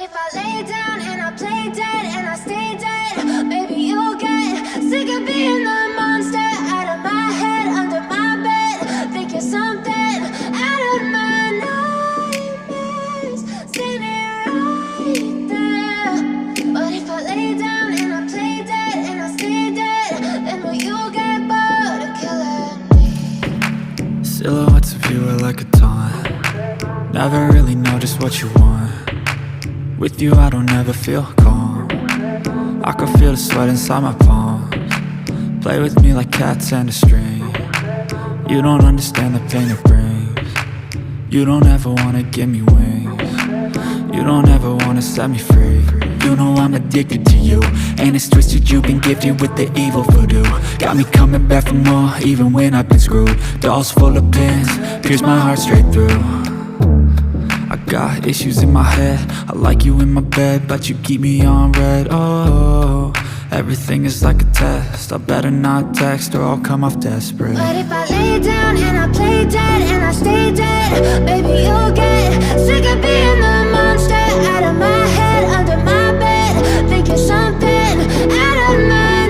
if I lay down and I play dead and I stay dead, maybe you'll get sick of being the monster out of my head, under my bed. Think you're something out of my nightmares, standing right there. But if I lay down and I play dead and I stay dead, then will you get bored of killing me? Silhouettes of you are like a taunt. Never really know just what you want. With you I don't ever feel calm. I can feel the sweat inside my palms. Play with me like cats and a string. You don't understand the pain it brings. You don't ever wanna give me wings. You don't ever wanna set me free. You know I'm addicted to you, and it's twisted, you've been gifted with the evil voodoo. Got me coming back for more, even when I've been screwed. Dolls full of pins, pierce my heart straight through. I got issues in my head, I like you in my bed, but you keep me on red. Oh, everything is like a test, I better not text or I'll come off desperate. But if I lay down and I play dead and I stay dead, maybe you'll get sick of being the monster out of my head, under my bed. Think you're something out of my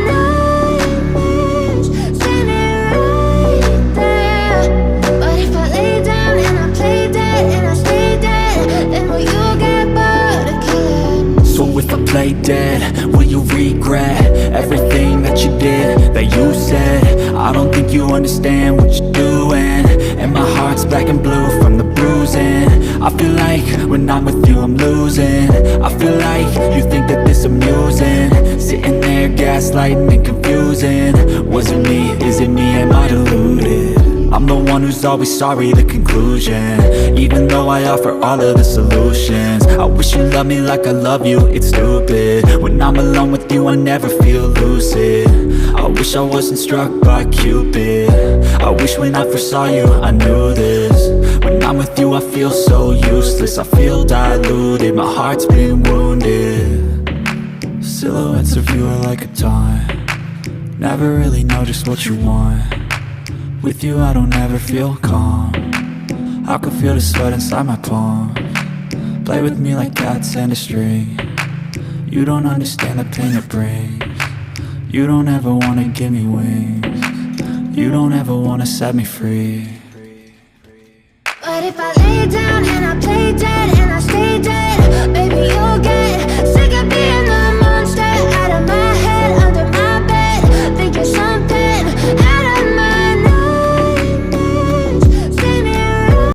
nightmares, standing right there. But if I lay down and I play dead and I stay dead, then will you get bored of killing me? So if I play dead, will you regret everything that you did, that you said? I don't think you understand what you're doing, and my heart's black and blue from the bruising. I feel like when I'm with you I'm losing. I feel like you think that this amusing, sitting there gaslighting and confusing. Was it me? Is it me? Am I deluded? I'm the one who's always sorry, the conclusion, even though I offer all of the solutions. I wish you loved me like I love you, it's stupid. When I'm alone with you I never feel lucid. I wish I wasn't struck by Cupid. I wish when I first saw you I knew this. When I'm with you I feel so useless, I feel diluted, my heart's been wounded. Silhouettes of you are like a taunt. Never really know just what you want. With you I don't ever feel calm. I can feel the sweat inside my palms. Play with me like cats and a string. You don't understand the pain it brings. You don't ever wanna give me wings. You don't ever wanna set me free. But if I lay down and I play dead